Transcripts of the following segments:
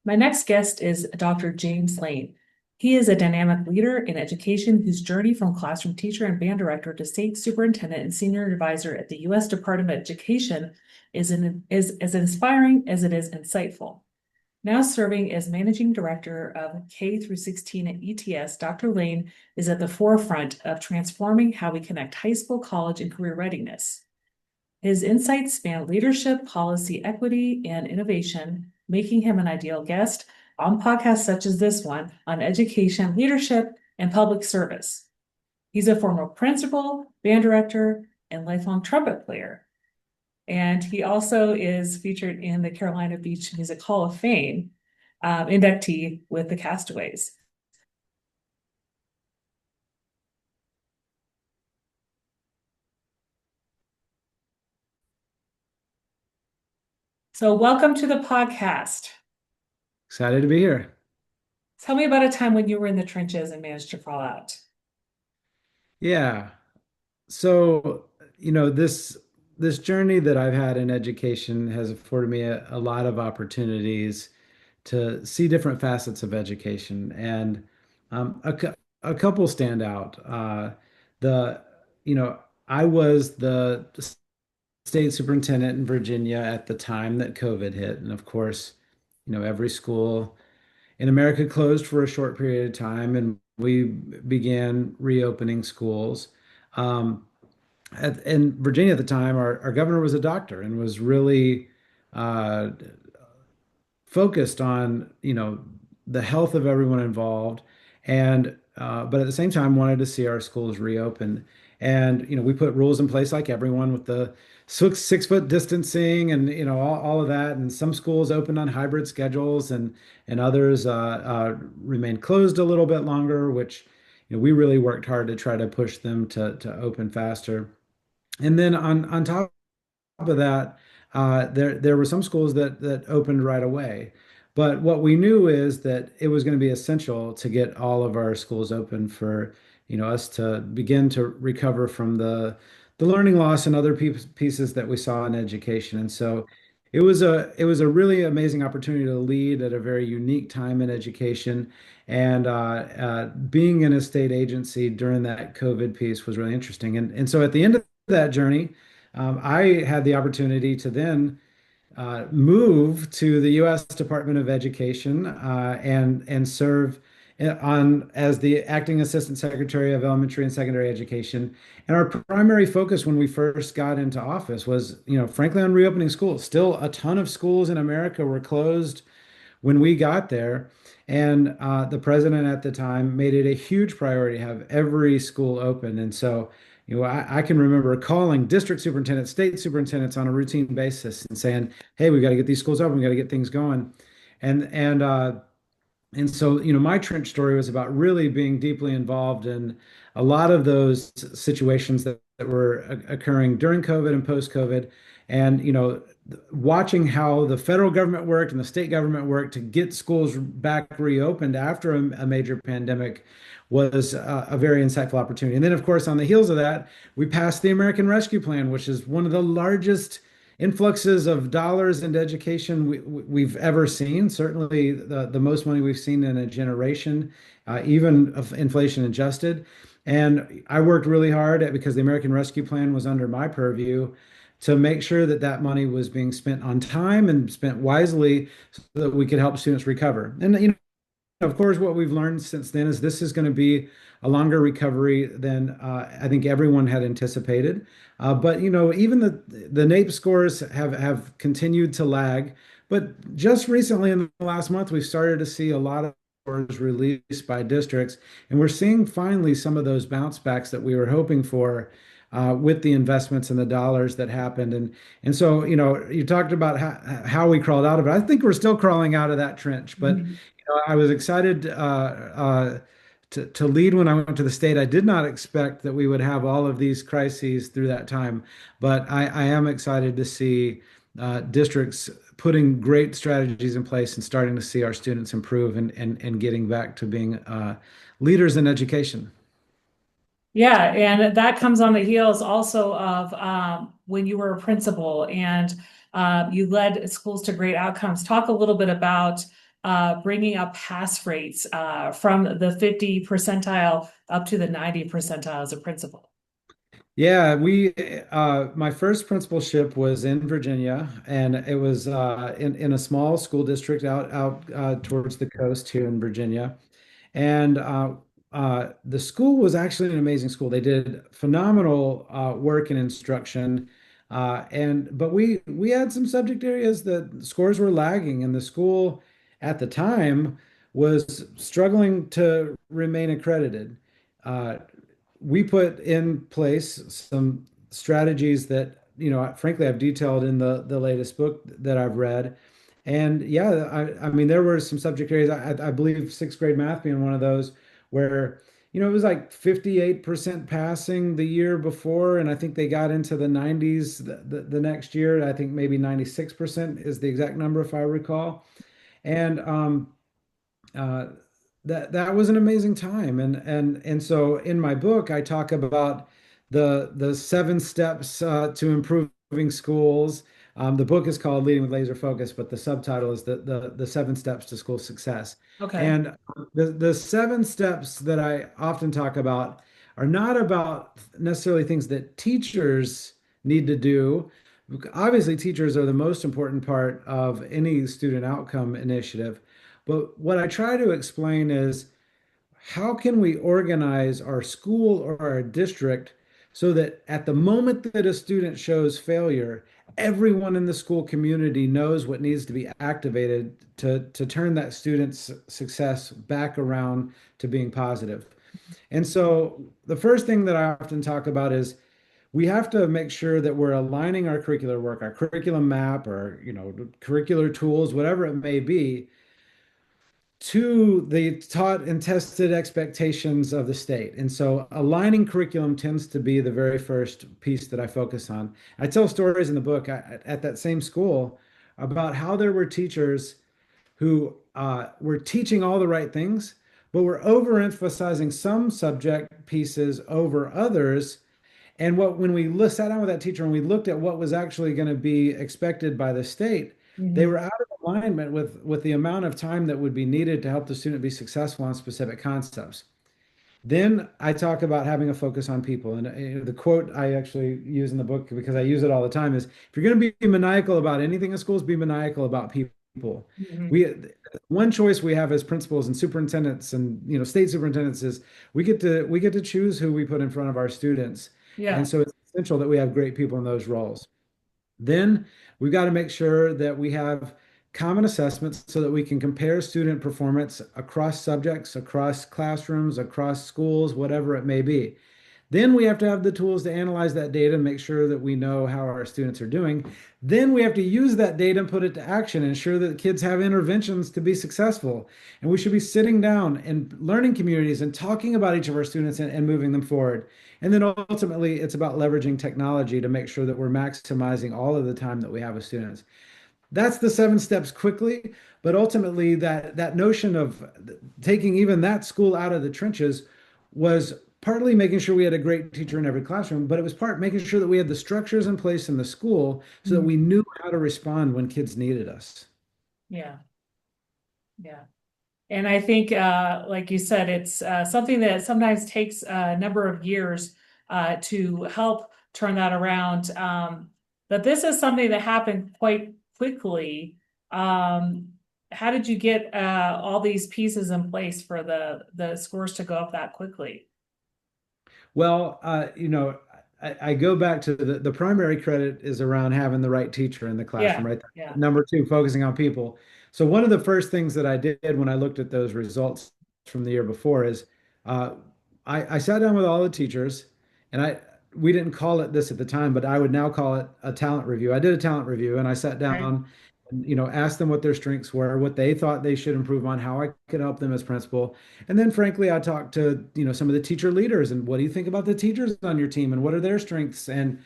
My next guest is Dr. James Lane. He is a dynamic leader in education whose journey from classroom teacher and band director to state superintendent and senior advisor at the U.S. Department of Education is as inspiring as it is insightful. Now serving as managing director of K through 16 at ETS, Dr. Lane is at the forefront of transforming how we connect high school, college, and career readiness. His insights span leadership, policy, equity, and innovation, making him an ideal guest on podcasts such as this one on education, leadership, and public service. He's a former principal, band director, and lifelong trumpet player. And he also is featured in the Carolina Beach Music Hall of Fame, inductee with the Castaways. So welcome to the podcast. Excited to be here. Tell me about a time when you were in the trenches and managed to crawl out. Yeah. So, this journey that I've had in education has afforded me a lot of opportunities to see different facets of education, and a couple stand out. The, you know, I was the state superintendent in Virginia at the time that COVID hit, and of course, every school in America closed for a short period of time, and we began reopening schools. Um, in Virginia at the time, our governor was a doctor and was really uh, focused on, the health of everyone involved, and but at the same time wanted to see our schools reopen. And we put rules in place like everyone with the 6 foot distancing and all of that. And some schools opened on hybrid schedules, and others remained closed a little bit longer, which we really worked hard to try to push them to open faster. And then on top of that, there were some schools that opened right away. But what we knew is that it was going to be essential to get all of our schools open for, us to begin to recover from the learning loss and other pieces that we saw in education. And so it was a really amazing opportunity to lead at a very unique time in education. And being in a state agency during that COVID piece was really interesting. And so at the end of that journey, I had the opportunity to then move to the U.S. Department of Education and serve on as the acting assistant secretary of elementary and secondary education. And our primary focus when we first got into office was, frankly, on reopening schools. Still, a ton of schools in America were closed when we got there. And the president at the time made it a huge priority to have every school open. And so, I can remember calling district superintendents, state superintendents on a routine basis and saying, "Hey, we got to get these schools open. We got to get things going." And and uh, and so, my trench story was about really being deeply involved in a lot of those situations that were occurring during COVID and post-COVID. And, watching how the federal government worked and the state government worked to get schools back reopened after a major pandemic was a very insightful opportunity. And then, of course, on the heels of that, we passed the American Rescue Plan, which is one of the largest influxes of dollars into education we've ever seen. Certainly, the most money we've seen in a generation, even of inflation adjusted. And I worked really hard because the American Rescue Plan was under my purview to make sure that that money was being spent on time and spent wisely so that we could help students recover. And of course, what we've learned since then is this is going to be a longer recovery than I think everyone had anticipated. But even the NAEP scores have continued to lag. But just recently, in the last month, we've started to see a lot of scores released by districts, and we're seeing finally some of those bounce backs that we were hoping for. With the investments and the dollars that happened, and so you talked about how we crawled out of it. I think we're still crawling out of that trench, but Mhm. I was excited to lead when I went to the state. I did not expect that we would have all of these crises through that time, but I am excited to see districts putting great strategies in place and starting to see our students improve and getting back to being leaders in education. Yeah, and that comes on the heels also of when you were a principal and you led schools to great outcomes. Talk a little bit about bringing up pass rates from the 50 percentile up to the 90 percentile as a principal? Yeah, my first principalship was in Virginia, and it was in a small school district out towards the coast here in Virginia. And the school was actually an amazing school. They did phenomenal work and instruction. But we had some subject areas that scores were lagging, and the school at the time was struggling to remain accredited. Uh, we put in place some strategies that, frankly, I've detailed in the latest book that I've read. And yeah, I mean, there were some subject areas, I believe sixth grade math being one of those, where, it was like 58% passing the year before. And I think they got into the 90s the next year. I think maybe 96% is the exact number, if I recall. And uh, that was an amazing time, and so in my book I talk about the 7 steps to improving schools. The book is called Leading with Laser Focus, but the subtitle is the 7 steps to school success. Okay. And the 7 steps that I often talk about are not about necessarily things that teachers need to do. Obviously, teachers are the most important part of any student outcome initiative. But what I try to explain is how can we organize our school or our district so that at the moment that a student shows failure, everyone in the school community knows what needs to be activated to turn that student's success back around to being positive. And so the first thing that I often talk about is we have to make sure that we're aligning our curricular work, our curriculum map, or curricular tools, whatever it may be, to the taught and tested expectations of the state. And so aligning curriculum tends to be the very first piece that I focus on. I tell stories in the book at that same school about how there were teachers who were teaching all the right things, but were overemphasizing some subject pieces over others. And when we sat down with that teacher and we looked at what was actually going to be expected by the state, they Mhm. were out of alignment with the amount of time that would be needed to help the student be successful on specific concepts. Then I talk about having a focus on people. And the quote I actually use in the book, because I use it all the time, is if you're going to be maniacal about anything in schools, be maniacal about people. Mhm. We One choice we have as principals and superintendents and state superintendents is we get to choose who we put in front of our students. Yeah. And so it's essential that we have great people in those roles. Then we've got to make sure that we have common assessments so that we can compare student performance across subjects, across classrooms, across schools, whatever it may be. Then we have to have the tools to analyze that data and make sure that we know how our students are doing. Then we have to use that data and put it to action and ensure that kids have interventions to be successful. And we should be sitting down and learning communities and talking about each of our students and moving them forward. And then ultimately, it's about leveraging technology to make sure that we're maximizing all of the time that we have with students. That's the 7 steps quickly, but ultimately that notion of taking even that school out of the trenches was partly making sure we had a great teacher in every classroom, but it was part making sure that we had the structures in place in the school so that Mhm. we knew how to respond when kids needed us. Yeah. Yeah. And I think, like you said, it's something that sometimes takes a number of years to help turn that around. But this is something that happened quite quickly. Um, how did you get all these pieces in place for the scores to go up that quickly? Well, I go back to the primary credit is around having the right teacher in the classroom, Yeah, right? yeah. Number two, focusing on people. So one of the first things that I did when I looked at those results from the year before is uh, I sat down with all the teachers, and we didn't call it this at the time, but I would now call it a talent review. I did a talent review, and I sat Okay. down and asked them what their strengths were, what they thought they should improve on, how I could help them as principal. And then frankly, I talked to, some of the teacher leaders and what do you think about the teachers on your team and what are their strengths? And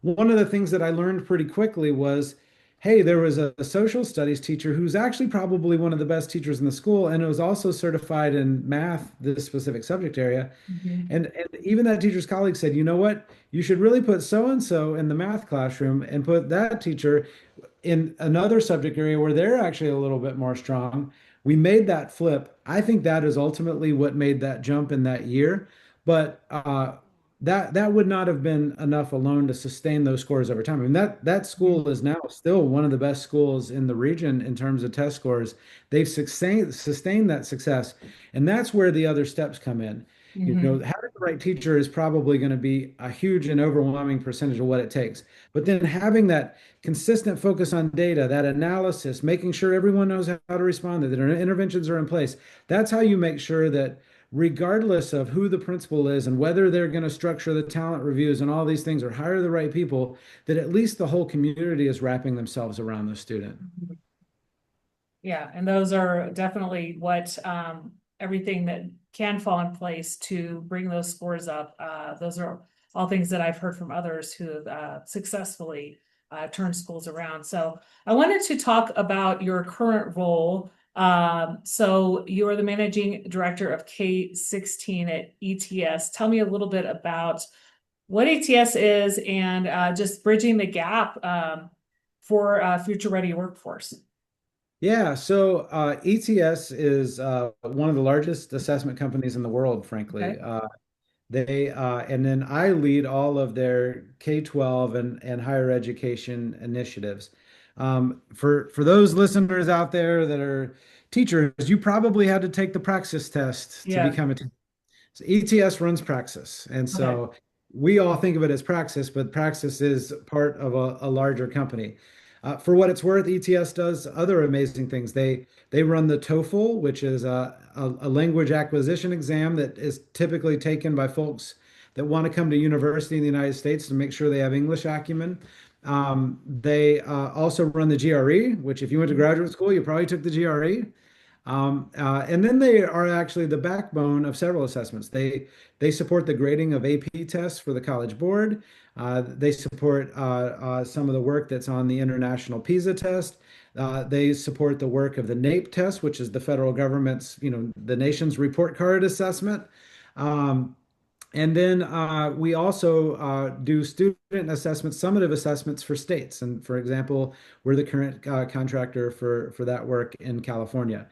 one of the things that I learned pretty quickly was, hey, there was a social studies teacher who's actually probably one of the best teachers in the school and it was also certified in math, this specific subject area. Mhm. And even that teacher's colleague said, you know what? You should really put so and so in the math classroom and put that teacher in another subject area where they're actually a little bit more strong. we made that flip. I think that is ultimately what made that jump in that year. But that would not have been enough alone to sustain those scores over time. I mean, that school is now still one of the best schools in the region in terms of test scores. They've sustained that success, and that's where the other steps come in. You know, Hmm. having the right teacher is probably going to be a huge and overwhelming percentage of what it takes. But then having that consistent focus on data, that analysis, making sure everyone knows how to respond, that their interventions are in place. That's how you make sure that regardless of who the principal is and whether they're going to structure the talent reviews and all these things or hire the right people, that at least the whole community is wrapping themselves around the student. Yeah, and those are definitely what everything that can fall in place to bring those scores up. Those are all things that I've heard from others who have successfully turned schools around. So I wanted to talk about your current role. So you are the managing director of K-16 at ETS. Tell me a little bit about what ETS is and just bridging the gap for future ready workforce. Yeah, so ETS is one of the largest assessment companies in the world, frankly. Okay. And then I lead all of their K-12 and higher education initiatives. For those listeners out there that are teachers, you probably had to take the praxis test to Yeah. become a teacher. So ETS runs Praxis. And Okay. so we all think of it as Praxis, but Praxis is part of a larger company. For what it's worth, ETS does other amazing things. They run the TOEFL, which is a language acquisition exam that is typically taken by folks that want to come to university in the United States to make sure they have English acumen. They also run the GRE, which if you went to graduate school, you probably took the GRE. And then they are actually the backbone of several assessments. They support the grading of AP tests for the College Board. They support some of the work that's on the International PISA test. They support the work of the NAEP test, which is the federal government's, the nation's report card assessment. Um, and then we also do student assessments, summative assessments for states. And for example, we're the current contractor for that work in California.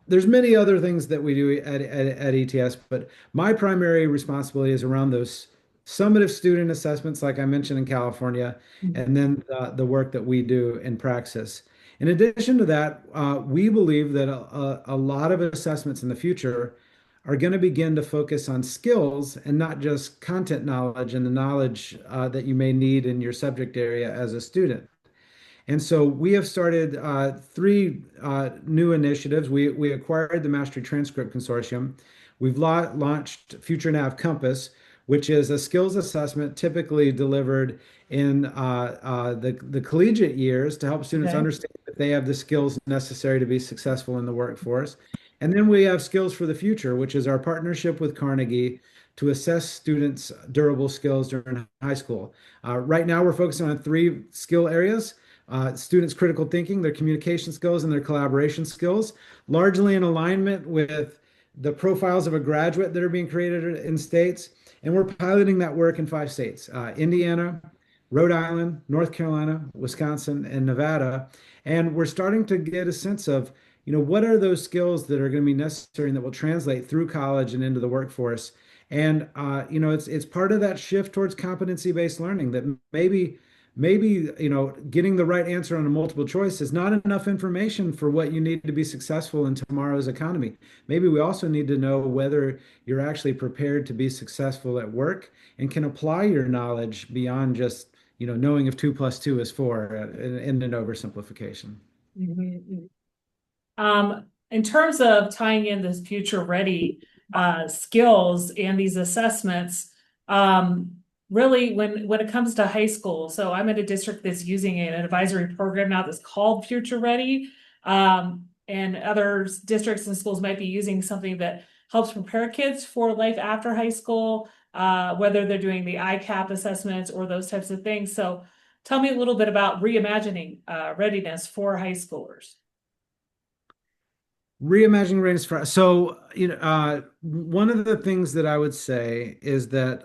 There's many other things that we do at ETS, but my primary responsibility is around those summative student assessments, like I mentioned in California, and then the work that we do in Praxis. In addition to that, we believe that a lot of assessments in the future are going to begin to focus on skills and not just content knowledge and the knowledge that you may need in your subject area as a student. And so we have started three new initiatives. We acquired the Mastery Transcript Consortium. We've launched Future Nav Compass, which is a skills assessment typically delivered in the collegiate years to help students Okay. understand that they have the skills necessary to be successful in the workforce. And then we have Skills for the Future, which is our partnership with Carnegie to assess students' durable skills during high school. Right now, we're focusing on three skill areas: students' critical thinking, their communication skills, and their collaboration skills, largely in alignment with the profiles of a graduate that are being created in states. And we're piloting that work in 5 states: Indiana, Rhode Island, North Carolina, Wisconsin, and Nevada. And we're starting to get a sense of, what are those skills that are going to be necessary and that will translate through college and into the workforce. And it's part of that shift towards competency-based learning that maybe getting the right answer on a multiple choice is not enough information for what you need to be successful in tomorrow's economy. Maybe we also need to know whether you're actually prepared to be successful at work and can apply your knowledge beyond just knowing if 2 plus 2 is 4 in an oversimplification. Mhm. In terms of tying in this future ready skills and these assessments, really when it comes to high school, so I'm in a district that's using an advisory program now that's called Future Ready. And other districts and schools might be using something that helps prepare kids for life after high school, whether they're doing the ICAP assessments or those types of things. So tell me a little bit about reimagining readiness for high schoolers. Reimagining readiness for so one of the things that I would say is that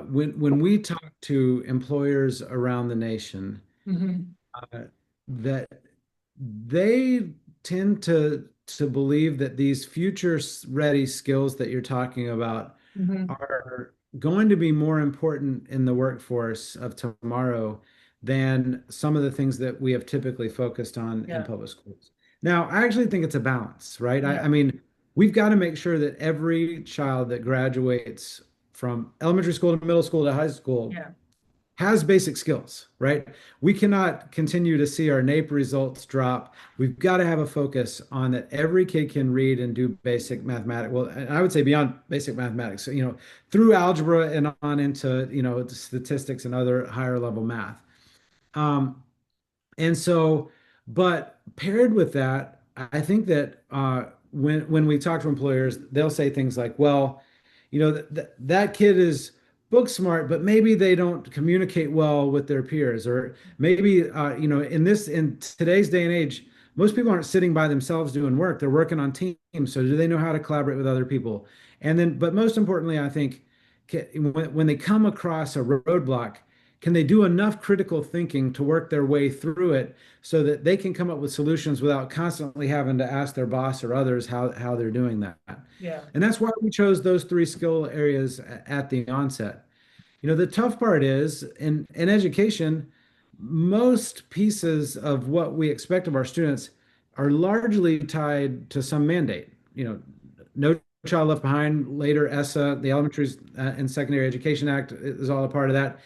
when we talk to employers around the nation, Mhm. that they tend to believe that these future ready skills that you're talking about Mhm. are going to be more important in the workforce of tomorrow than some of the things that we have typically focused on in Yeah, public schools. Now, I actually think it's a balance, right? I yeah, mean, we've got to make sure that every child that graduates from elementary school to middle school to high school yeah, has basic skills, right? We cannot continue to see our NAEP results drop. We've got to have a focus on that every kid can read and do basic mathematics. Well, and I would say beyond basic mathematics, so, through algebra and on into, statistics and other higher level math. Um, and so, but paired with that, I think that when we talk to employers, they'll say things like, "Well, that kid is book smart, but maybe they don't communicate well with their peers, or maybe in today's day and age, most people aren't sitting by themselves doing work; they're working on teams. So, do they know how to collaborate with other people? And then, but most importantly, I think when they come across a roadblock, can they do enough critical thinking to work their way through it so that they can come up with solutions without constantly having to ask their boss or others how they're doing that? yeah, And that's why we chose those three skill areas at the onset. The tough part is in education, most pieces of what we expect of our students are largely tied to some mandate. No Child Left Behind, later ESSA, the Elementary and Secondary Education Act is all a part of that,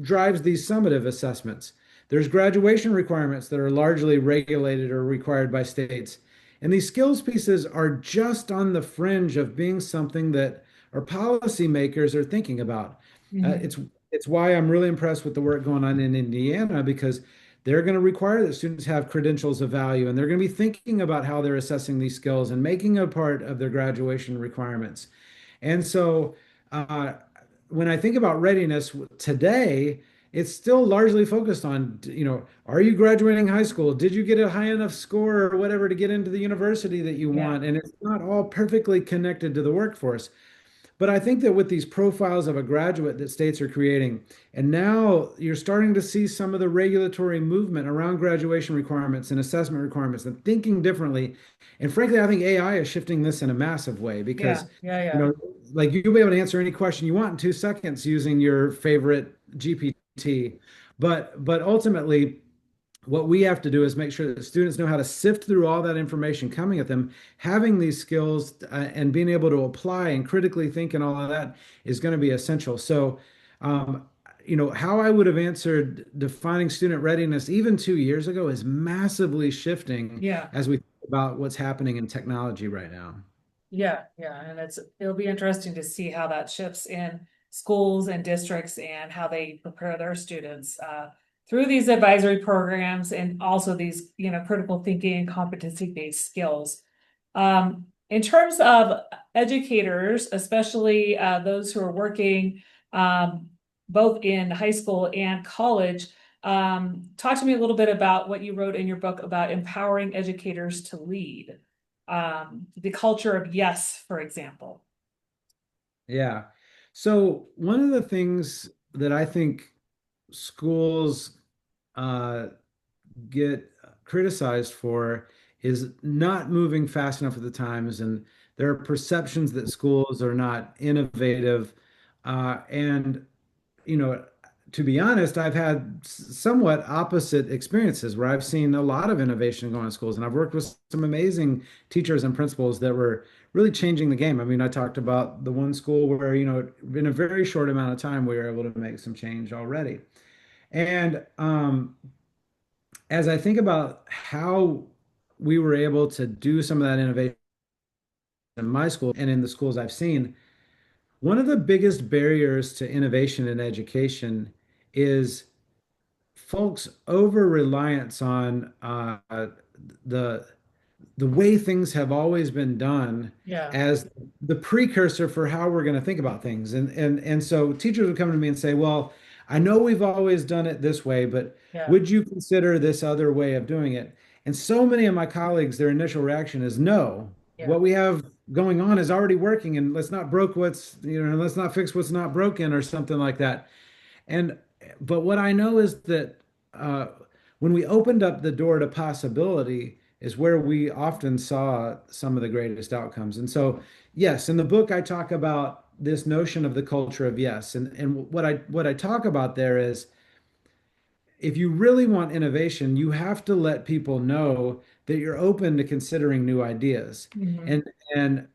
drives these summative assessments. There's graduation requirements that are largely regulated or required by states. And these skills pieces are just on the fringe of being something that our policymakers are thinking about. Uh, mhm, it's it's why I'm really impressed with the work going on in Indiana, because they're going to require that students have credentials of value, and they're going to be thinking about how they're assessing these skills and making a part of their graduation requirements. And so uh, when I think about readiness today, it's still largely focused on, are you graduating high school? Did you get a high enough score or whatever to get into the university that you yeah, want? And it's not all perfectly connected to the workforce. But I think that with these profiles of a graduate that states are creating, and now you're starting to see some of the regulatory movement around graduation requirements and assessment requirements and thinking differently. And frankly, I think AI is shifting this in a massive way yeah, because, yeah, you yeah, know, like you'll be able to answer any question you want in 2 seconds using your favorite GPT. But ultimately, what we have to do is make sure that students know how to sift through all that information coming at them. Having these skills and being able to apply and critically think and all of that is going to be essential. So, um, how I would have answered defining student readiness even 2 years ago is massively shifting yeah. as we think about what's happening in technology right now. Yeah, yeah, and it'll be interesting to see how that shifts in schools and districts and how they prepare their students through these advisory programs and also these, critical thinking and competency-based skills. In terms of educators, especially those who are working both in high school and college, talk to me a little bit about what you wrote in your book about empowering educators to lead, the culture of yes, for example. Yeah. So one of the things that I think schools uh, get criticized for is not moving fast enough at the times, and there are perceptions that schools are not innovative. And you know, to be honest, I've had somewhat opposite experiences where I've seen a lot of innovation going on in schools, and I've worked with some amazing teachers and principals that were really changing the game. I mean, I talked about the one school where, in a very short amount of time, we were able to make some change already. And as I think about how we were able to do some of that innovation in my school and in the schools I've seen, one of the biggest barriers to innovation in education is folks' over reliance on the the way things have always been done Yeah, as the precursor for how we're going to think about things. And so teachers would come to me and say, "Well, I know we've always done it this way, but yeah, would you consider this other way of doing it?" And so many of my colleagues, their initial reaction is, "No, yeah, what we have going on is already working, and let's not fix what's not broken or something like that." And but what I know is that uh, when we opened up the door to possibility, is where we often saw some of the greatest outcomes. And so, yes, in the book I talk about this notion of the culture of yes. And what I talk about there is if you really want innovation, you have to let people know that you're open to considering new ideas. Mhm. And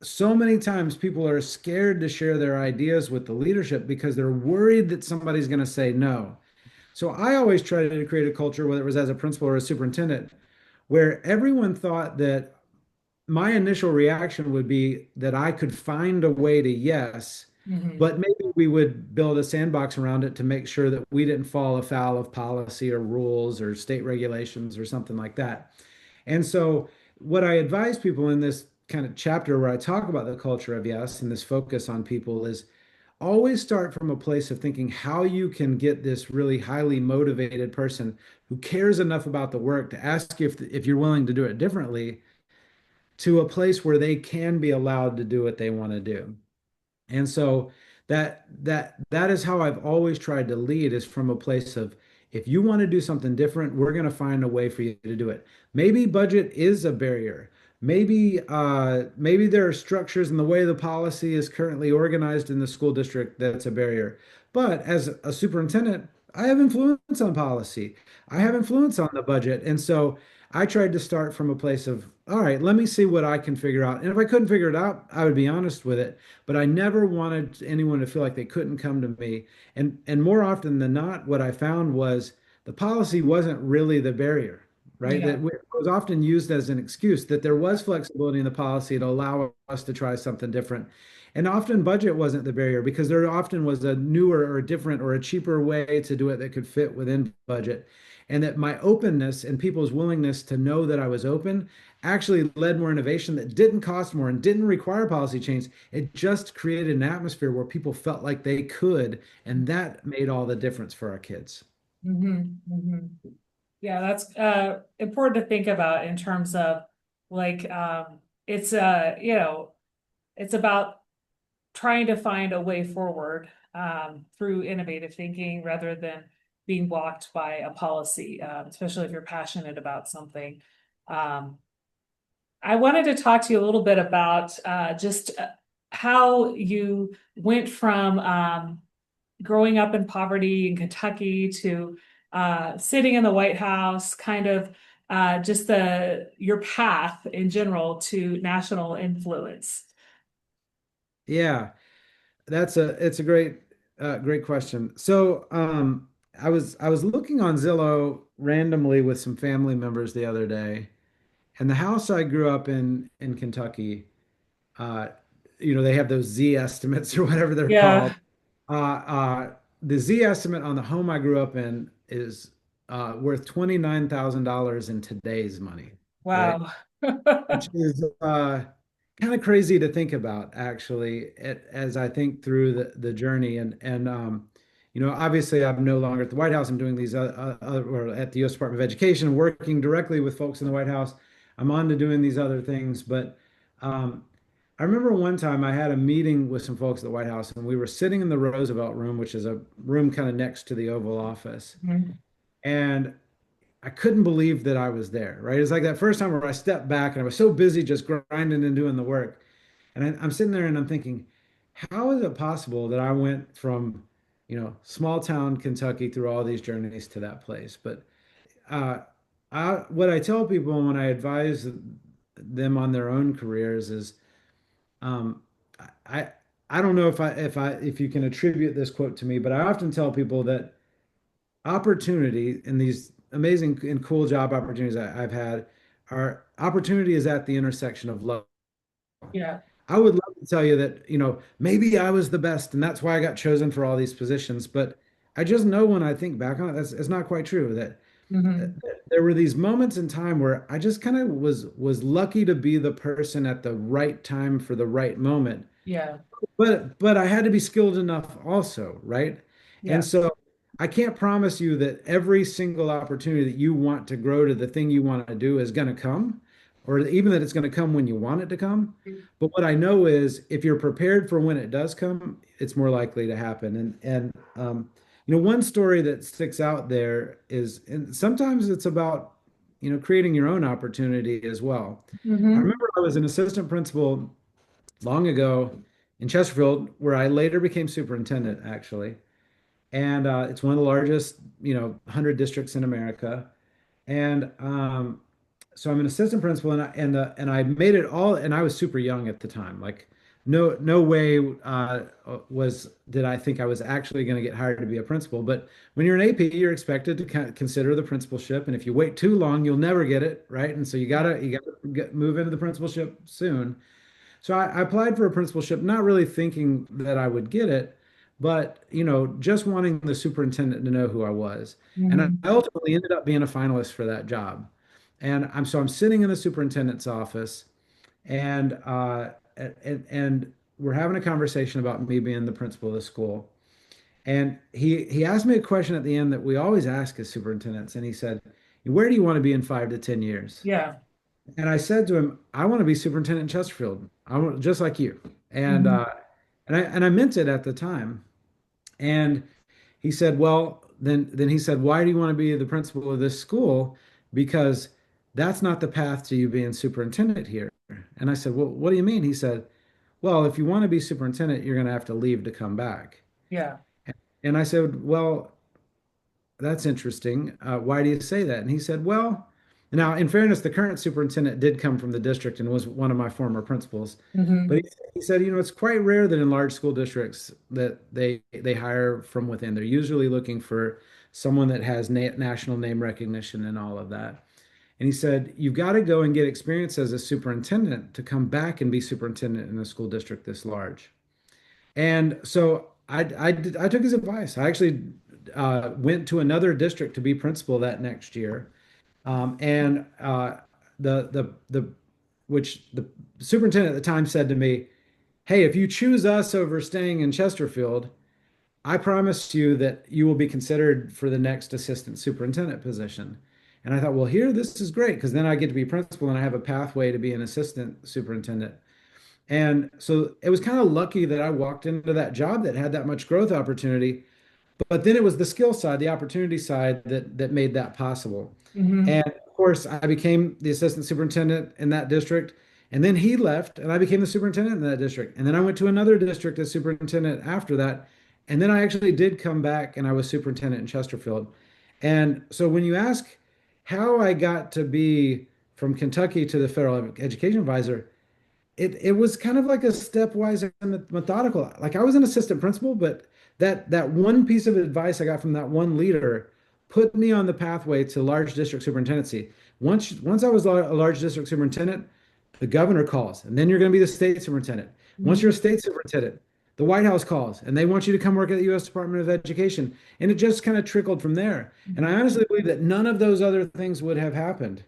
so many times people are scared to share their ideas with the leadership because they're worried that somebody's going to say no. So I always try to create a culture, whether it was as a principal or a superintendent, where everyone thought that my initial reaction would be that I could find a way to yes, Mhm. but maybe we would build a sandbox around it to make sure that we didn't fall afoul of policy or rules or state regulations or something like that. And so, what I advise people in this kind of chapter where I talk about the culture of yes and this focus on people is always start from a place of thinking how you can get this really highly motivated person who cares enough about the work to ask you if you're willing to do it differently to a place where they can be allowed to do what they want to do. And so that is how I've always tried to lead is from a place of if you want to do something different, we're going to find a way for you to do it. Maybe budget is a barrier. Maybe there are structures in the way the policy is currently organized in the school district that's a barrier. But as a superintendent, I have influence on policy. I have influence on the budget. And so I tried to start from a place of, all right, let me see what I can figure out. And if I couldn't figure it out, I would be honest with it, but I never wanted anyone to feel like they couldn't come to me. And more often than not, what I found was the policy wasn't really the barrier, right? Yeah. It was often used as an excuse that there was flexibility in the policy to allow us to try something different. And often budget wasn't the barrier because there often was a newer or a different or a cheaper way to do it that could fit within budget. And that my openness and people's willingness to know that I was open actually led more innovation that didn't cost more and didn't require policy change. It just created an atmosphere where people felt like they could, and that made all the difference for our kids. Mhm. Mhm. Yeah, that's important to think about in terms of like it's it's about trying to find a way forward through innovative thinking rather than being blocked by a policy, especially if you're passionate about something. Um, I wanted to talk to you a little bit about just how you went from growing up in poverty in Kentucky to sitting in the White House, kind of just the your path in general to national influence. Yeah, it's a great question. So I was looking on Zillow randomly with some family members the other day, and the house I grew up in Kentucky, uh, they have those Z estimates or whatever they're Yeah. called. The Z estimate on the home I grew up in is worth $29,000 in today's money, right? Wow. Which is kind of crazy to think about, actually, as I think through the journey. And obviously, I'm no longer at the White House. I'm doing these or at the U.S. Department of Education, working directly with folks in the White House. I'm on to doing these other things, but um, I remember one time I had a meeting with some folks at the White House, and we were sitting in the Roosevelt Room, which is a room kind of next to the Oval Office. Mhm. And I couldn't believe that I was there, right? It's like that first time where I stepped back and I was so busy just grinding and doing the work. And I'm sitting there and I'm thinking, how is it possible that I went from, small town Kentucky through all these journeys to that place? But uh, what I tell people when I advise them on their own careers is, um, I I don't know if you can attribute this quote to me, but I often tell people that opportunity and these amazing and cool job opportunities I've had are opportunity is at the intersection of love. Yeah. I would love to tell you that, maybe I was the best and that's why I got chosen for all these positions, but I just know when I think back on it, that's it's not quite true that Hmm. there were these moments in time where I just kind of was lucky to be the person at the right time for the right moment. Yeah. But I had to be skilled enough also, right? And Yeah. so I can't promise you that every single opportunity that you want to grow to the thing you want to do is going to come, or even that it's going to come when you want it to come. But what I know is if you're prepared for when it does come, it's more likely to happen. And one story that sticks out there is, and sometimes it's about creating your own opportunity as well. I Mm-hmm. remember I was an assistant principal long ago in Chesterfield, where I later became superintendent, actually. And it's one of the largest, 100 districts in America. And so I'm an assistant principal, and I made it all, and I was super young at the time. Like, no way was did I think I was actually going to get hired to be a principal. But when you're an AP, you're expected to kind of consider the principalship, and if you wait too long, you'll never get it, right? And so Yeah. you gotta move into the principalship soon. So I applied for a principalship, not really thinking that I would get it, but just wanting the superintendent to know who I was. And I Mm-hmm. ultimately ended up being a finalist for that job. And I'm sitting in the superintendent's office, and and we're having a conversation about me being the principal of the school. And he asked me a question at the end that we always ask as superintendents, and he said, "Where do you want to be in 5 to 10 years?" Yeah. And I said to him, I want to be superintendent in Chesterfield. I want just like you. And Mm-hmm. I meant it at the time. And he said, well, then he said, why do you want to be the principal of this school? Because that's not the path to you being superintendent here. And I said, well, what do you mean? He said, well, if you want to be superintendent, you're going to have to leave to come back. Yeah. And I said, well, that's interesting. Why do you say that? And he said, well, now, in fairness, the current superintendent did come from the district and was one of my former principals. But Mm-hmm. he said, it's quite rare that in large school districts that they hire from within. They're usually looking for someone that has national name recognition and all of that. And he said, you've got to go and get experience as a superintendent to come back and be superintendent in a school district this large. And so I took his advice. I actually went to another district to be principal that next year. And the which the superintendent at the time said to me, "Hey, if you choose us over staying in Chesterfield, I promise you that you will be considered for the next assistant superintendent position." And I thought, well, here, this is great because then I get to be principal and I have a pathway to be an assistant superintendent. And so it was kind of lucky that I walked into that job that had that much growth opportunity. But then it was the skill side, the opportunity side that made that possible. Mm-hmm. And of course, I became the assistant superintendent in that district. And then he left, and I became the superintendent in that district. And then I went to another district as superintendent after that. And then I actually did come back and I was superintendent in Chesterfield. And so when you ask how I got to be from Kentucky to the federal education advisor, it was kind of like a stepwise and methodical. Like I was an assistant principal, but that one piece of advice I got from that one leader put me on the pathway to large district superintendency. Once I was a large district superintendent, the governor calls, and then you're going to be the state superintendent. Once you're a Mm-hmm. state superintendent, the White House calls, and they want you to come work at the U.S. Department of Education. And it just kind of trickled from there. And I honestly believe that none of those other things would have happened.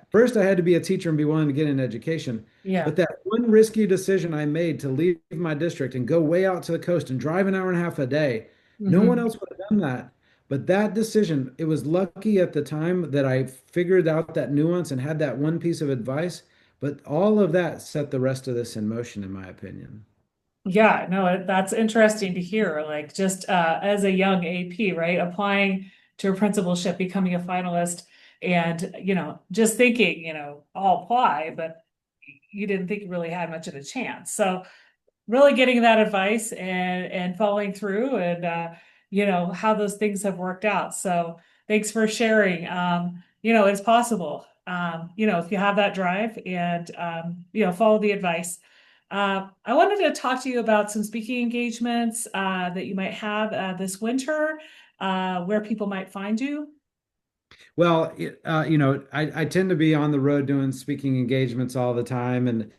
First, I had to be a teacher and be willing to get an education. Yeah. But that one risky decision I made to leave my district and go way out to the coast and drive an hour and a half a day, no one Mm-hmm. else would have done that. But that decision, it was lucky at the time that I figured out that nuance and had that one piece of advice. But all of that set the rest of this in motion, in my opinion. Yeah, no, that's interesting to hear. Like just as a young AP, right? Applying to a principalship, becoming a finalist, and just thinking, I'll apply, but you didn't think you really had much of a chance. So really getting that advice and following through and how those things have worked out. So thanks for sharing. It's possible. If you have that drive and follow the advice. I wanted to talk to you about some speaking engagements that you might have this winter, where people might find you. Well, I tend to be on the road doing speaking engagements all the time, and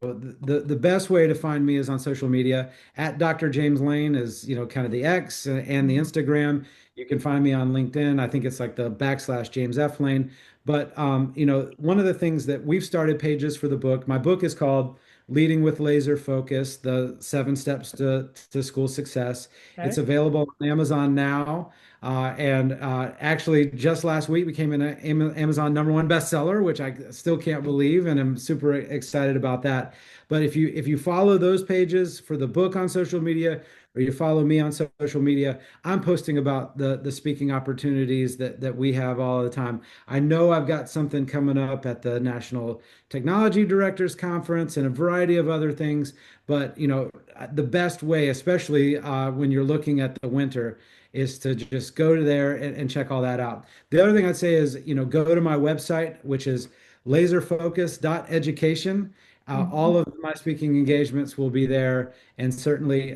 the best way to find me is on social media. At Dr. James Lane is kind of the X and the Instagram. You can find me on LinkedIn. I think it's like the /James F Lane. But one of the things that we've started pages for the book. My book is called Leading with Laser Focus: The 7 Steps to School Success. It's Okay. available on Amazon now. And actually, just last week became an Amazon #1 bestseller, which I still can't believe, and I'm super excited about that. But if you follow those pages for the book on social media, or you follow me on social media, I'm posting about the speaking opportunities that we have all the time. I know I've got something coming up at the National Technology Directors Conference and a variety of other things. But the best way, especially when you're looking at the winter, is to just go to there and check all that out. The other thing I'd say is, go to my website, which is laserfocus.education. All Mhm. of my speaking engagements will be there. And certainly,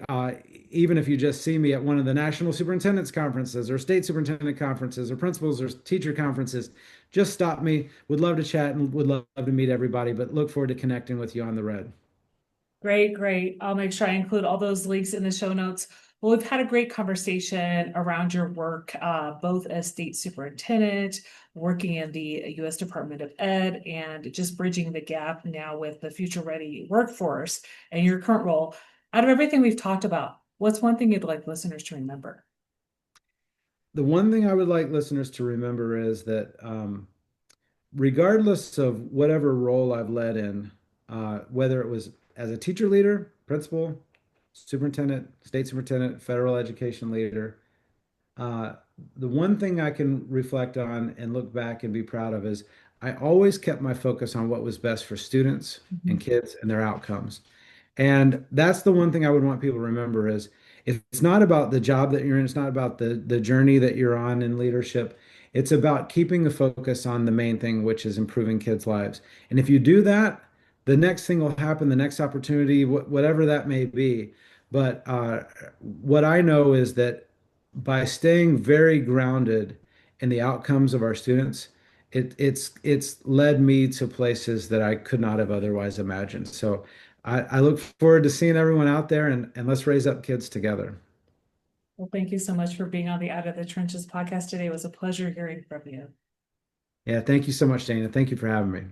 even if you just see me at one of the national superintendents conferences or state superintendent conferences or principals or teacher conferences, just stop me. Would love to chat and would love to meet everybody, but look forward to connecting with you on the road. Great, great. I'll make sure I include all those links in the show notes. Well, we've had a great conversation around your work, both as state superintendent, working in the U.S. Department of Ed, and just bridging the gap now with the future ready workforce and your current role. Out of everything we've talked about, what's one thing you'd like listeners to remember? The one thing I would like listeners to remember is that regardless of whatever role I've led in, whether it was as a teacher leader, principal, superintendent, state superintendent, federal education leader, uh, the one thing I can reflect on and look back and be proud of is I always kept my focus on what was best for students and Mhm. kids and their outcomes. And that's the one thing I would want people to remember is it's not about the job that you're in, it's not about the journey that you're on in leadership. It's about keeping the focus on the main thing, which is improving kids' lives. And if you do that, the next thing will happen, the next opportunity, whatever that may be. But what I know is that by staying very grounded in the outcomes of our students, it's led me to places that I could not have otherwise imagined. So I look forward to seeing everyone out there and let's raise up kids together. Well, thank you so much for being on the Out of the Trenches podcast today. It was a pleasure hearing from you. Yeah, thank you so much, Dana. Thank you for having me.